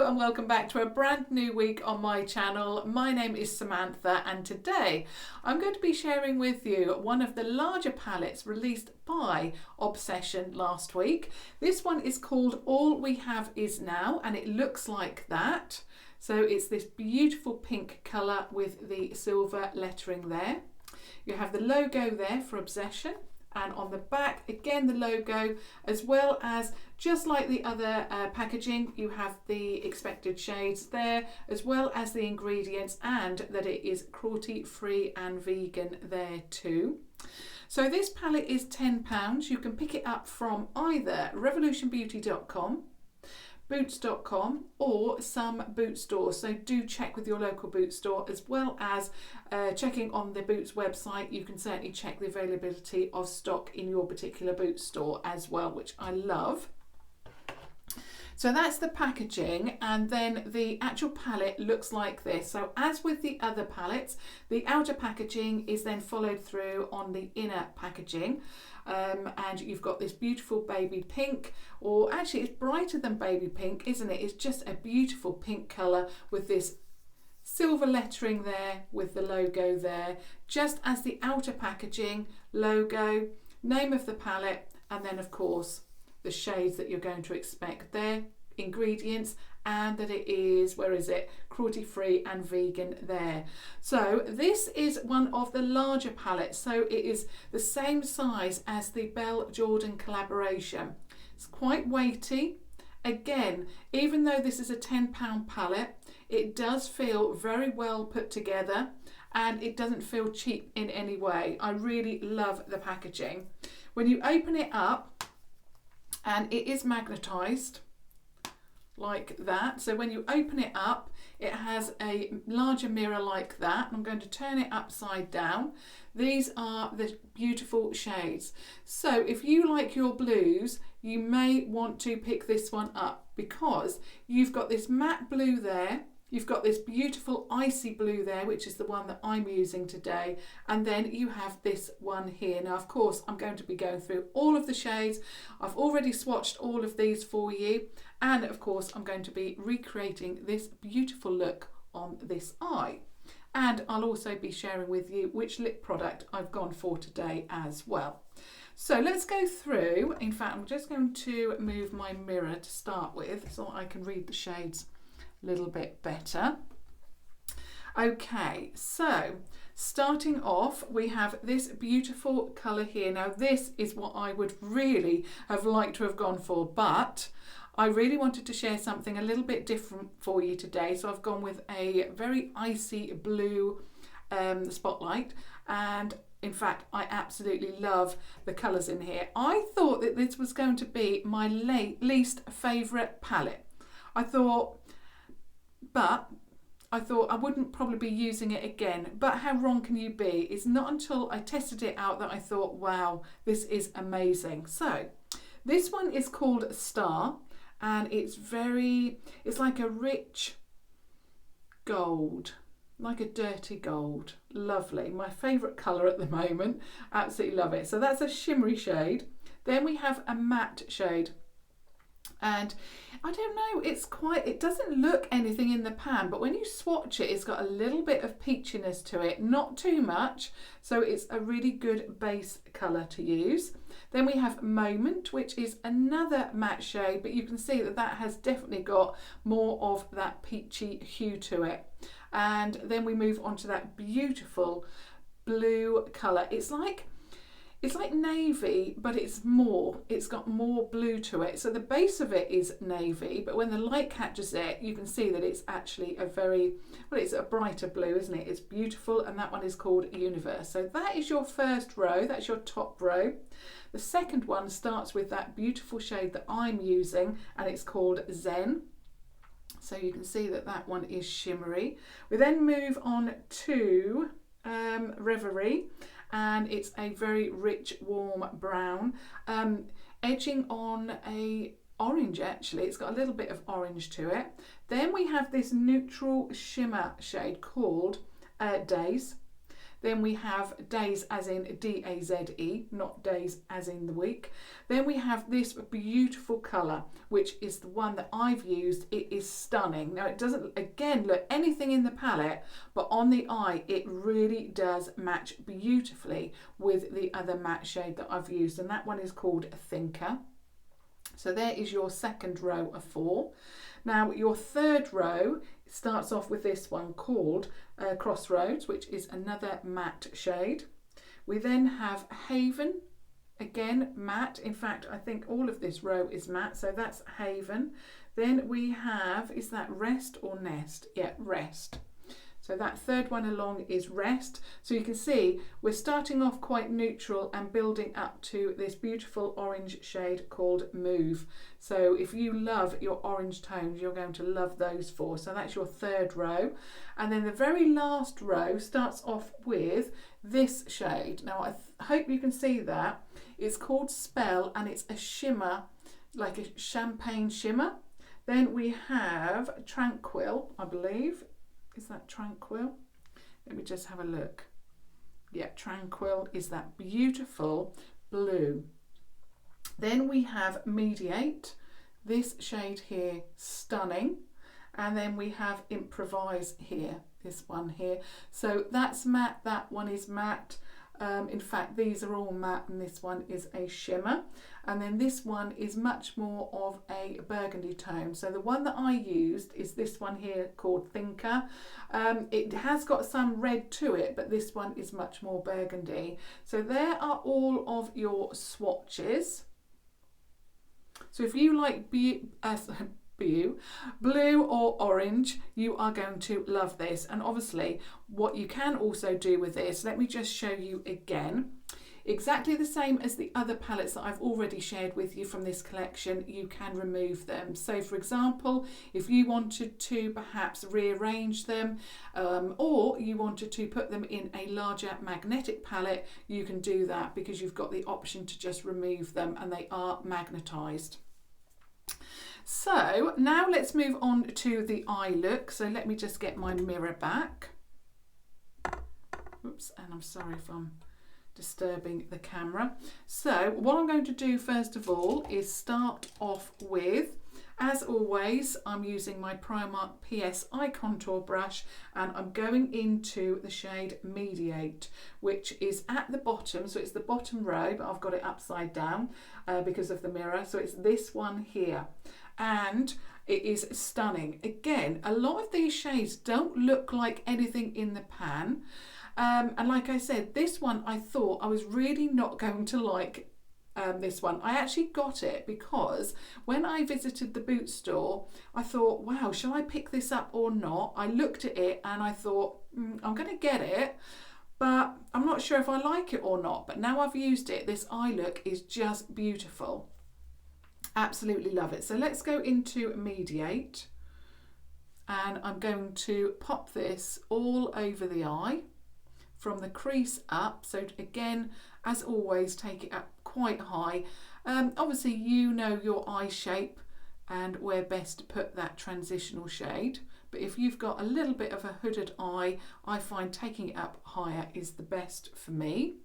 Hello and welcome back to a brand new week on my channel. My name is Samantha and today I'm going to be sharing with you one of the larger palettes released by Obsession last week. This one is called All We Have Is Now and it looks like that. So it's this beautiful pink colour with the silver lettering there. You have the logo there for Obsession. And on the back, again, the logo, as well as, just like the other packaging, you have the expected shades there, as well as the ingredients, and that it is cruelty-free and vegan there too. So this palette is £10. You can pick it up from either revolutionbeauty.com, boots.com or some boot stores, so do check with your local boot store, as well as checking on the Boots website. You can certainly check the availability of stock in your particular boot store as well, which I love. So that's the packaging, and then the actual palette looks like this. So as with the other palettes, the outer packaging is then followed through on the inner packaging. And you've got this beautiful baby pink, or actually it's brighter than baby pink, isn't it? It's just a beautiful pink colour with this silver lettering there with the logo there, just as the outer packaging, logo, name of the palette, and then of course the shades that you're going to expect there, ingredients, and that it is, where is it, cruelty free and vegan there. So this is one of the larger palettes, so it is the same size as the Belle Jorden collaboration. It's quite weighty. Again, even though this is a £10 palette, it does feel very well put together and it doesn't feel cheap in any way. I really love the packaging. When you open it up, and it is magnetised like that, so when you open it up it has a larger mirror like that. I'm going to turn it upside down. These are the beautiful shades, so if you like your blues you may want to pick this one up, because you've got this matte blue there, you've got this beautiful icy blue there, which is the one that I'm using today, and then you have this one here. Now of course I'm going to be going through all of the shades. I've already swatched all of these for you, and of course I'm going to be recreating this beautiful look on this eye, and I'll also be sharing with you which lip product I've gone for today as well. So let's go through. In fact, I'm just going to move my mirror to start with so I can read the shades a little bit better. Okay, so starting off we have this beautiful colour here. Now this is what I would really have liked to have gone for, but I really wanted to share something a little bit different for you today, so I've gone with a very icy blue spotlight, and in fact I absolutely love the colours in here. I thought that this was going to be my least favourite palette. I thought I wouldn't probably be using it again, but how wrong can you be? It's not until I tested it out that I thought, wow, this is amazing. So this one is called Star, and it's like a rich gold, like a dirty gold. Lovely, my favourite colour at the moment, absolutely love it. So that's a shimmery shade. Then we have a matte shade, and I don't know, it doesn't look anything in the pan, but when you swatch it, it's got a little bit of peachiness to it, not too much, so it's a really good base colour to use. Then we have Moment, which is another matte shade, but you can see that that has definitely got more of that peachy hue to it. And then we move on to that beautiful blue colour. It's like navy, but it's got more blue to it. So the base of it is navy, but when the light catches it, you can see that it's actually it's a brighter blue, isn't it? It's beautiful, and that one is called Universe. So that is your first row, that's your top row. The second one starts with that beautiful shade that I'm using, and it's called Zen. So you can see that that one is shimmery. We then move on to Reverie, and it's a very rich warm brown, edging on a orange. Actually it's got a little bit of orange to it. Then we have this neutral shimmer shade called Days. Then we have days as in D-A-Z-E, not days as in the week. Then we have this beautiful colour, which is the one that I've used. It is stunning. Now it doesn't, again, look anything in the palette, but on the eye it really does match beautifully with the other matte shade that I've used, and that one is called Thinker. So there is your second row of 4. Now your third row starts off with this one called Crossroads, which is another matte shade. We then have Haven, again matte. In fact, I think all of this row is matte, so that's Haven. Then we have, is that Rest or Nest? Yeah, Rest. So that third one along is Rest. So you can see we're starting off quite neutral and building up to this beautiful orange shade called Move. So if you love your orange tones, you're going to love those 4. So that's your third row. And then the very last row starts off with this shade. Now I hope you can see that. It's called Spell and it's a shimmer, like a champagne shimmer. Then we have Tranquil, I believe. Is that Tranquil? Let me just have a look. Yeah, Tranquil is that beautiful blue. Then we have Mediate, this shade here, stunning. And then we have Improvise here, this one here. So that's matte, that one is matte. In fact, these are all matte and this one is a shimmer. And then this one is much more of a burgundy tone. So the one that I used is this one here called Thinker. It has got some red to it, but this one is much more burgundy. So there are all of your swatches. So if you like blue or orange, you are going to love this. And obviously what you can also do with this, let me just show you again, exactly the same as the other palettes that I've already shared with you from this collection, you can remove them. So for example, if you wanted to perhaps rearrange them or you wanted to put them in a larger magnetic palette, you can do that because you've got the option to just remove them and they are magnetized. So now let's move on to the eye look. So let me just get my mirror back. Oops, and I'm sorry if I'm disturbing the camera. So what I'm going to do first of all is start off with, as always, I'm using my Primark PS Eye Contour brush and I'm going into the shade Mediate, which is at the bottom. So it's the bottom row, but I've got it upside down because of the mirror. So it's this one here. And it is stunning. Again, a lot of these shades don't look like anything in the pan. And like I said, this one I thought I was really not going to like this one. I actually got it because when I visited the boot store, I thought, wow, shall I pick this up or not? I looked at it and I thought, I'm going to get it, but I'm not sure if I like it or not. But now I've used it, this eye look is just beautiful. Absolutely love it. So let's go into Mediate and I'm going to pop this all over the eye from the crease up. So again, as always, take it up quite high. Obviously you know your eye shape and where best to put that transitional shade, but if you've got a little bit of a hooded eye, I find taking it up higher is the best for me.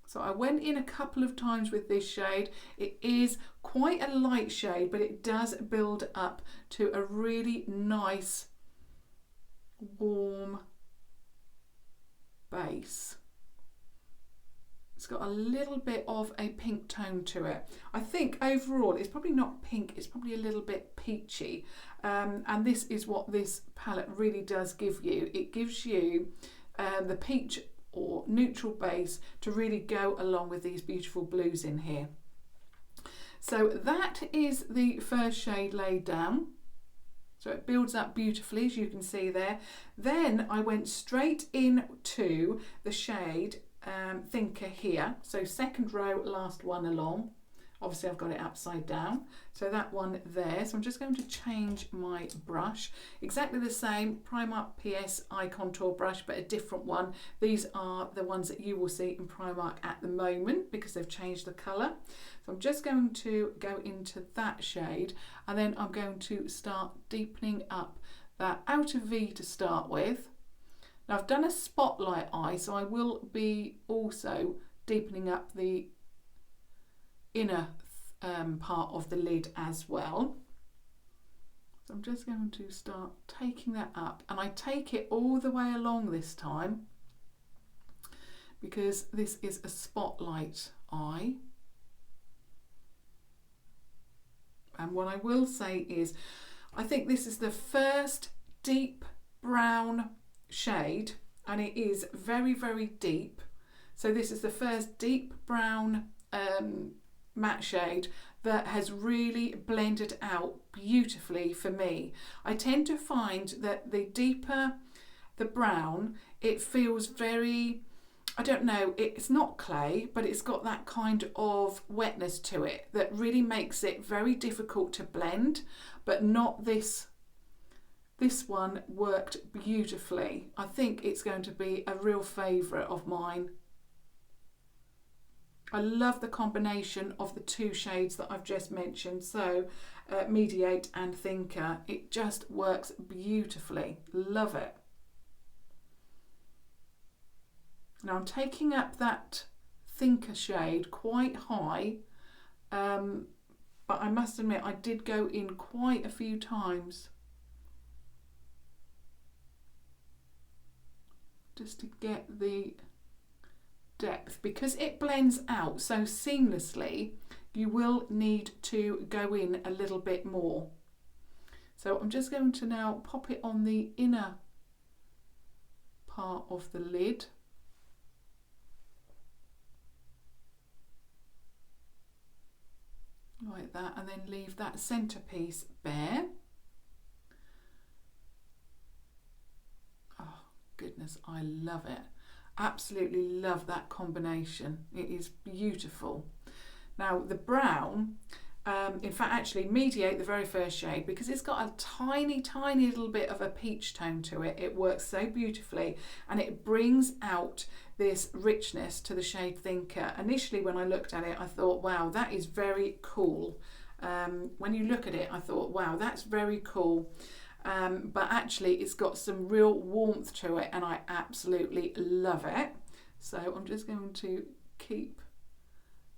So I went in a couple of times with this shade. It is quite a light shade, but it does build up to a really nice warm base. It's got a little bit of a pink tone to it. I think overall it's probably not pink, it's probably a little bit peachy. And this is what this palette really does give you. It gives you the peach or neutral base to really go along with these beautiful blues in here. So that is the first shade laid down. So it builds up beautifully, as you can see there. Then I went straight into the shade Thinker here. So second row, last one along. Obviously I've got it upside down. So that one there. So I'm just going to change my brush. Exactly the same Primark PS Eye Contour brush, but a different one. These are the ones that you will see in Primark at the moment because they've changed the colour. So I'm just going to go into that shade and then I'm going to start deepening up that outer V to start with. Now I've done a spotlight eye, so I will be also deepening up the inner part of the lid as well. So I'm just going to start taking that up, and I take it all the way along this time because this is a spotlight eye. And what I will say is, I think this is the first deep brown shade, and it is very, very deep. So this is the first deep brown matte shade that has really blended out beautifully for me. I tend to find that the deeper the brown, it feels very, I don't know, it's not clay, but it's got that kind of wetness to it that really makes it very difficult to blend, but not this. This one worked beautifully. I think it's going to be a real favourite of mine. I love the combination of the two shades that I've just mentioned, so Mediate and Thinker. It just works beautifully. Love it. Now I'm taking up that Thinker shade quite high, but I must admit I did go in quite a few times just to get the depth. Because it blends out so seamlessly, you will need to go in a little bit more. So I'm just going to now pop it on the inner part of the lid. Like that, and then leave that centerpiece bare. Oh goodness, I love it. Absolutely love that combination. It is beautiful. Now the brown, in fact actually Mediate, the very first shade, because it's got a tiny little bit of a peach tone to it, it works so beautifully and it brings out this richness to the shade Thinker. Initially when I looked at it I thought, wow, that is very cool. When you look at it I thought, wow, that's very cool. But actually it's got some real warmth to it and I absolutely love it. So I'm just going to keep,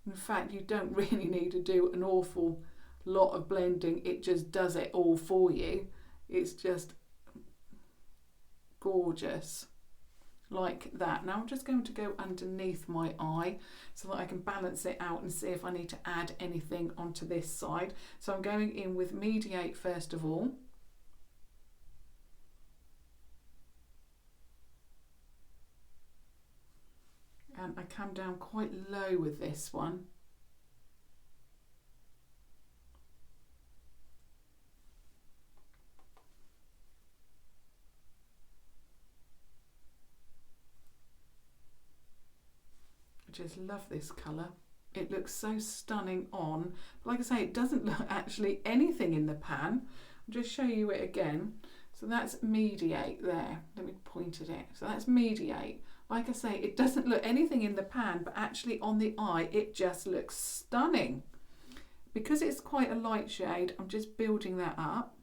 in fact you don't really need to do an awful lot of blending, it just does it all for you. It's just gorgeous like that. Now I'm just going to go underneath my eye so that I can balance it out and see if I need to add anything onto this side. So I'm going in with Mediate first of all. And I come down quite low with this one. I just love this colour. It looks so stunning on. But like I say, it doesn't look actually anything in the pan. I'll just show you it again. So that's Mediate there. Let me point at it. So that's Mediate. Like I say, it doesn't look anything in the pan, but actually on the eye, it just looks stunning. Because it's quite a light shade, I'm just building that up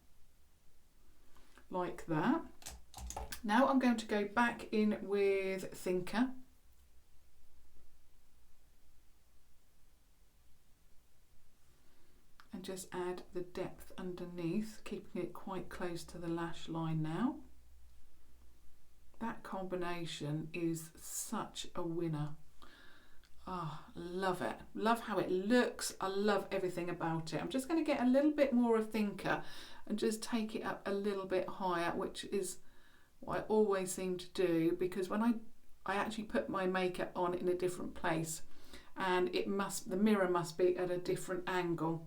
like that. Now I'm going to go back in with Thinker. And just add the depth underneath, keeping it quite close to the lash line now. That combination is such a winner. Ah, oh, love it. Love how it looks. I love everything about it. I'm just going to get a little bit more of Thinker and just take it up a little bit higher, which is what I always seem to do, because when I actually put my makeup on in a different place, and the mirror must be at a different angle.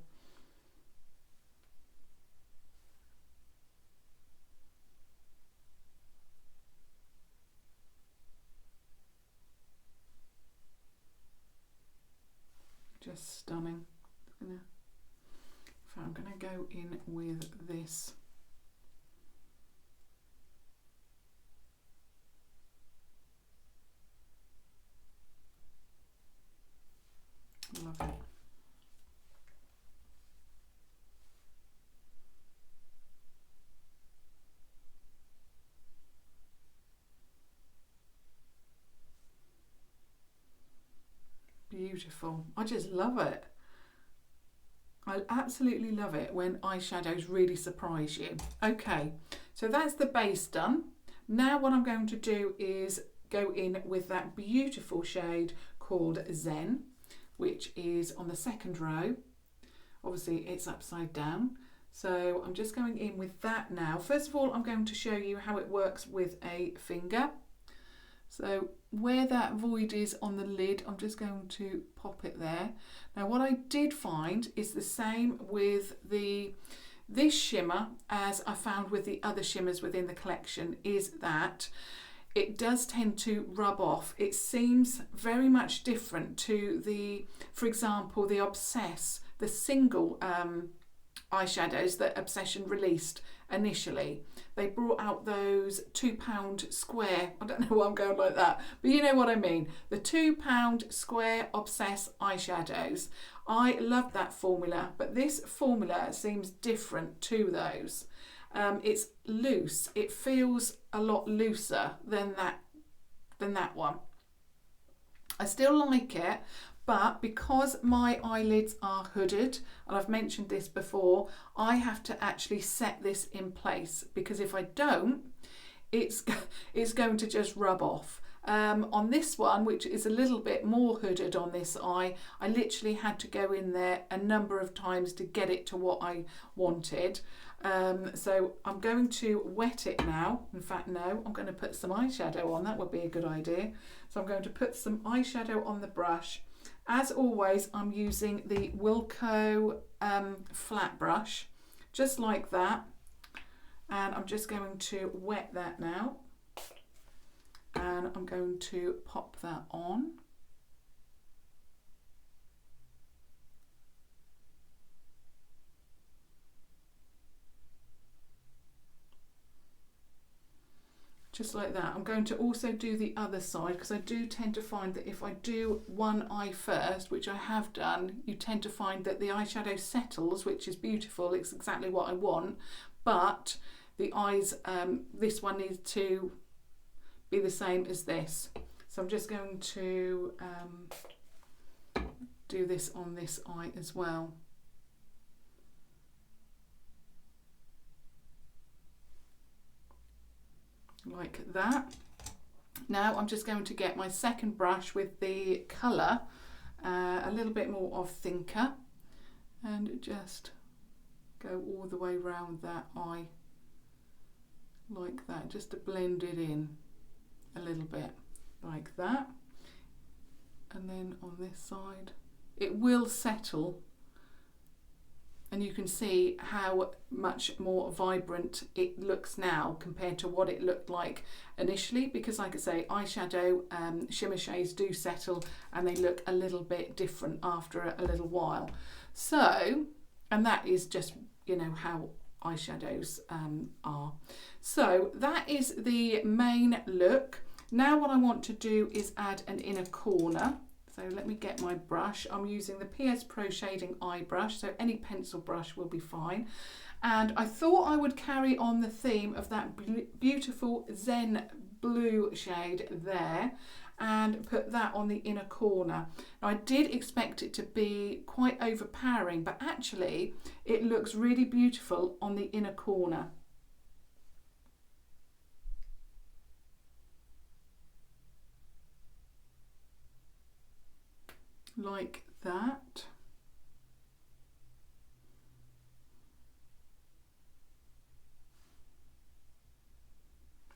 Just stunning. I'm going to go in with this. Love it. beautiful. I just love it. I absolutely love it when eyeshadows really surprise you. Okay, so that's the base done. Now what I'm going to do is go in with that beautiful shade called Zen, which is on the second row. Obviously it's upside down. So I'm just going in with that now. First of all, I'm going to show you how it works with a finger. So where that void is on the lid, I'm just going to pop it there. Now what I did find is the same with this shimmer as I found with the other shimmers within the collection, is that it does tend to rub off. It seems very much different to the, for example, the Obsess, the single eyeshadows that Obsession released initially. They brought out those £2 square, I don't know why I'm going like that, but you know what I mean, the £2 square Obsess eyeshadows. I love that formula, but this formula seems different to those. It's loose, it feels a lot looser than that one. I still like it, but because my eyelids are hooded, and I've mentioned this before, I have to actually set this in place, because if I don't, it's going to just rub off. On this one, which is a little bit more hooded on this eye, I literally had to go in there a number of times to get it to what I wanted. So I'm going to wet it now. In fact, no, I'm going to put some eyeshadow on. That would be a good idea. So I'm going to put some eyeshadow on the brush. As always, I'm using the Wilko flat brush, just like that. And I'm just going to wet that now. And I'm going to pop that on. Just like that. I'm going to also do the other side, because I do tend to find that if I do one eye first, which I have done, you tend to find that the eyeshadow settles, which is beautiful. It's exactly what I want, but the eyes, this one needs to be the same as this. So I'm just going to do this on this eye as well. Like that. Now I'm just going to get my second brush with the colour a little bit more of Thinker, and just go all the way around that eye like that, just to blend it in a little bit like that. And then on this side it will settle, and you can see how much more vibrant it looks now compared to what it looked like initially, because like I say, eyeshadow shimmer shades do settle and they look a little bit different after a little while. So, and that is just, you know, how eyeshadows are. So that is the main look. Now what I want to do is add an inner corner. So let me get my brush. I'm using the PS Pro Shading Eye Brush, so any pencil brush will be fine. And I thought I would carry on the theme of that beautiful Zen blue shade there and put that on the inner corner. Now I did expect it to be quite overpowering, but actually it looks really beautiful on the inner corner. Like that.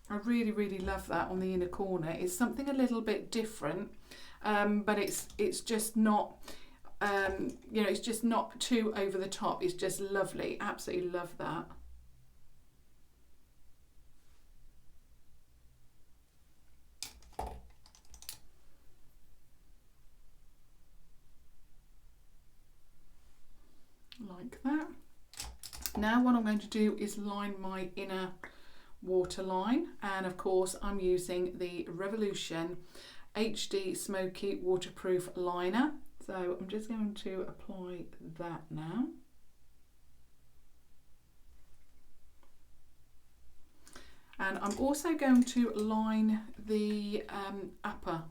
I really, really love that on the inner corner. It's something a little bit different, but it's just not, you know, it's just not too over the top. It's just lovely. Absolutely love that. Like that. Now what I'm going to do is line my inner waterline, and of course I'm using the Revolution HD Smoky Waterproof Liner. So I'm just going to apply that now. And I'm also going to line the upper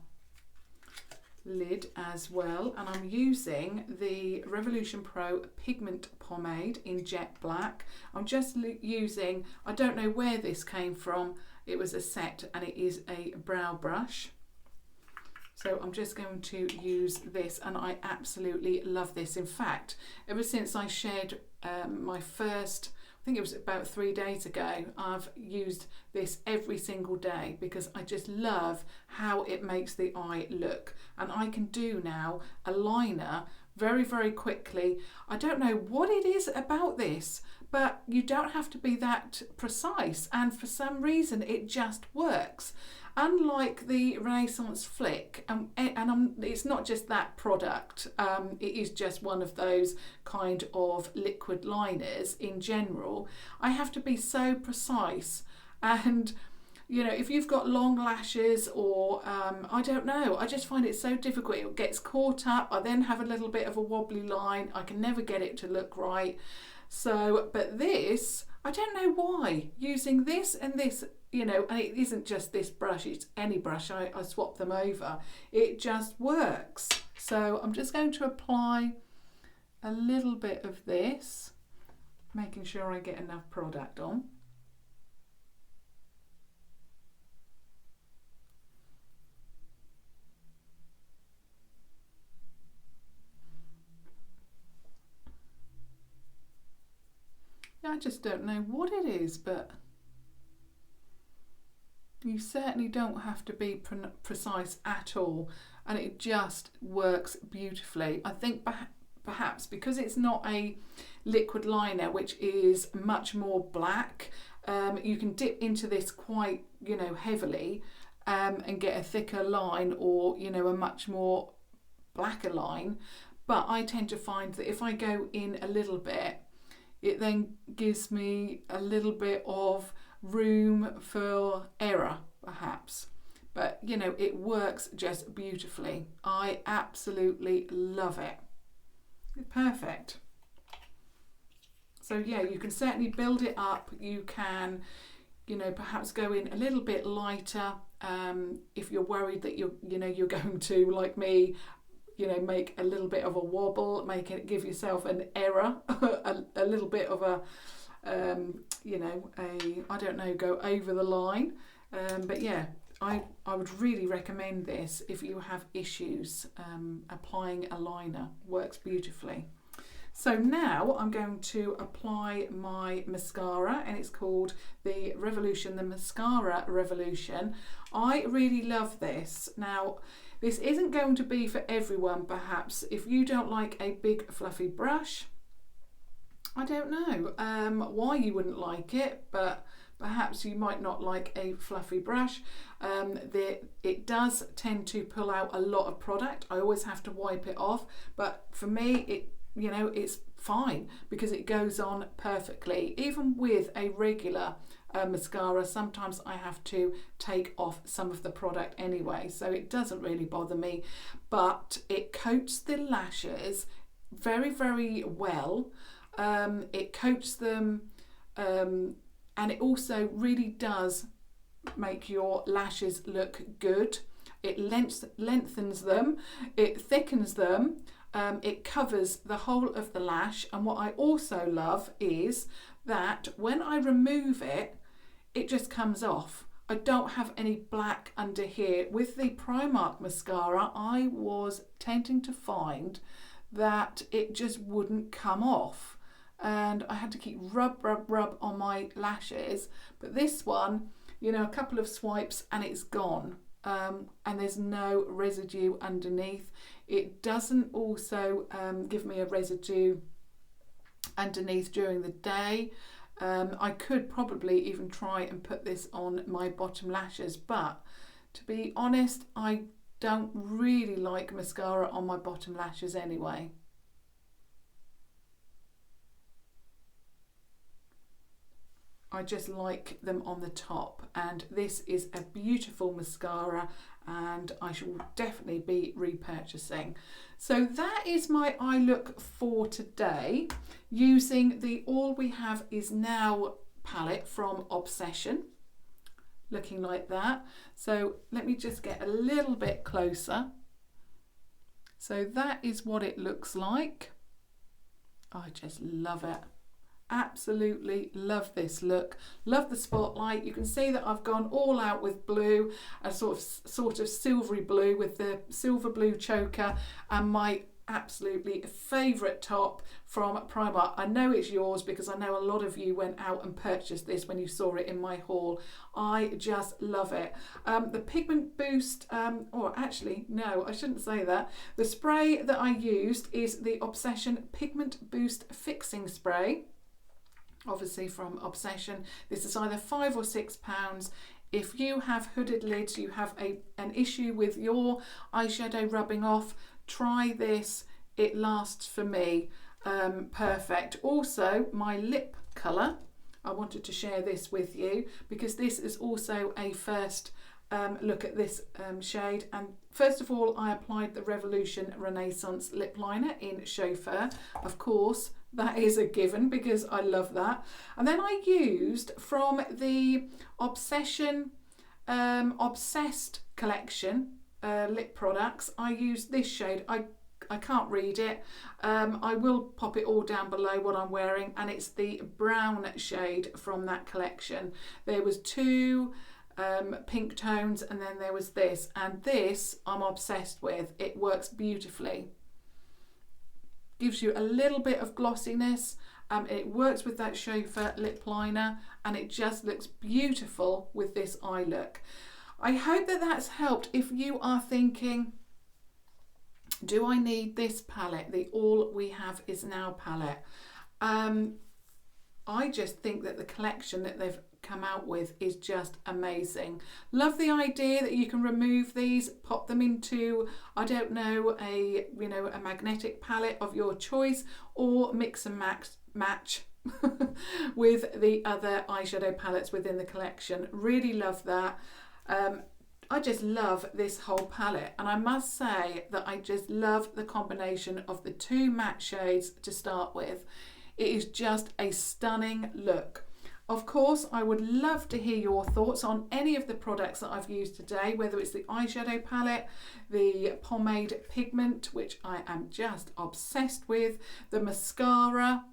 lid as well, and I'm using the Revolution Pro Pigment Pomade in Jet Black. I'm just using, I don't know where this came from, it was a set and it is a brow brush. So I'm just going to use this, and I absolutely love this. In fact, ever since I shared my first, I think it was about 3 days ago, I've used this every single day because I just love how it makes the eye look. And I can do now a liner very, very quickly. I don't know what it is about this, but you don't have to be that precise, and for some reason it just works. Unlike the Renaissance Flick, it's not just that product, it is just one of those kind of liquid liners in general. I have to be so precise, and you know, if you've got long lashes or I don't know, I just find it so difficult. It gets caught up, I then have a little bit of a wobbly line, I can never get it to look right. So, but this, I don't know why, using this and this, you know, and it isn't just this brush, it's any brush, I swap them over, it just works. So I'm just going to apply a little bit of this, making sure I get enough product on. I just don't know what it is, but you certainly don't have to be precise at all, and it just works beautifully. I think perhaps because it's not a liquid liner, which is much more black, you can dip into this quite, you know, heavily and get a thicker line, or, you know, a much more blacker line. But I tend to find that if I go in a little bit, it then gives me a little bit of room for error, perhaps. But, you know, it works just beautifully. I absolutely love it. Perfect. So, yeah, you can certainly build it up. You can, you know, perhaps go in a little bit lighter if you're worried that you're going to, like me, you know, make a little bit of a wobble, give yourself an error, a little bit of a, you know, I don't know, go over the line. But yeah, I would really recommend this if you have issues applying a liner. Works beautifully. So now I'm going to apply my mascara, and it's called the Mascara Revolution. I really love this. Now, this isn't going to be for everyone, perhaps. If you don't like a big fluffy brush, I don't know why you wouldn't like it, but perhaps you might not like a fluffy brush. It does tend to pull out a lot of product. I always have to wipe it off, but for me, it's fine because it goes on perfectly. Even with a regular mascara, sometimes I have to take off some of the product anyway, so it doesn't really bother me, but it coats the lashes very, very well. It coats them and it also really does make your lashes look good. It lengthens them, it thickens them, it covers the whole of the lash, and what I also love is that when I remove it, it just comes off. I don't have any black under here. With the Primark mascara, I was tending to find that it just wouldn't come off, and I had to keep rub on my lashes. But this one, you know, a couple of swipes and it's gone, and there's no residue underneath. It doesn't also give me a residue underneath during the day. I could probably even try and put this on my bottom lashes, but to be honest, I don't really like mascara on my bottom lashes anyway. I just like them on the top, and this is a beautiful mascara and I shall definitely be repurchasing. So that is my eye look for today, using the All We Have Is Now palette from Obsession, looking like that. So let me just get a little bit closer. So that is what it looks like. I just love it. Absolutely love this look. Love the spotlight. You can see that I've gone all out with blue, a sort of silvery blue with the silver blue choker, and my absolutely favourite top from Primark. I know it's yours because I know a lot of you went out and purchased this when you saw it in my haul. I just love it. The Pigment Boost, or actually no, I shouldn't say that. The spray that I used is the Obsession Pigment Boost Fixing Spray, obviously from Obsession. This is either £5 or £6. If you have hooded lids, you have an issue with your eyeshadow rubbing off, try this. It lasts for me perfect. Also, my lip colour, I wanted to share this with you because this is also a first look at this shade. And first of all, I applied the Revolution Renaissance lip liner in Chauffeur. Of course, that is a given because I love that. And then I used from the Obsession Obsessed collection lip products, I used this shade. I can't read it. I will pop it all down below what I'm wearing, and it's the brown shade from that collection. There was two pink tones, and then there was this, and this I'm obsessed with. It works beautifully. Gives you a little bit of glossiness. It works with that Chauffeur lip liner, and it just looks beautiful with this eye look. I hope that that's helped if you are thinking, do I need this palette, the All We Have Is Now palette? I just think that the collection that they've come out with is just amazing. Love the idea that you can remove these, pop them into, I don't know, a magnetic palette of your choice, or mix and match with the other eyeshadow palettes within the collection. Really love that. I just love this whole palette, and I must say that I just love the combination of the two matte shades to start with. It is just a stunning look. Of course, I would love to hear your thoughts on any of the products that I've used today, whether it's the eyeshadow palette, the Pomade Pigment, which I am just obsessed with, the mascara,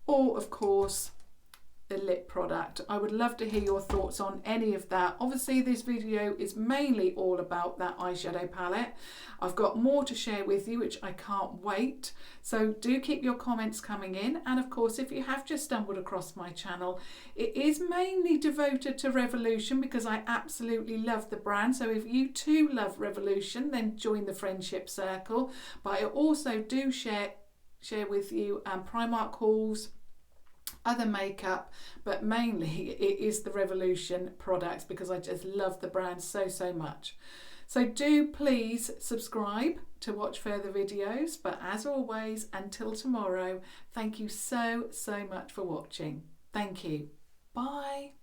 or of course the lip product. I would love to hear your thoughts on any of that. Obviously, this video is mainly all about that eyeshadow palette. I've got more to share with you, which I can't wait. So do keep your comments coming in. And of course, if you have just stumbled across my channel, it is mainly devoted to Revolution because I absolutely love the brand. So if you too love Revolution, then join the friendship circle. But I also do share with you Primark hauls, other makeup, but mainly it is the Revolution products because I just love the brand so much. So do please subscribe to watch further videos, but as always, until tomorrow, thank you so much for watching. Thank you. Bye.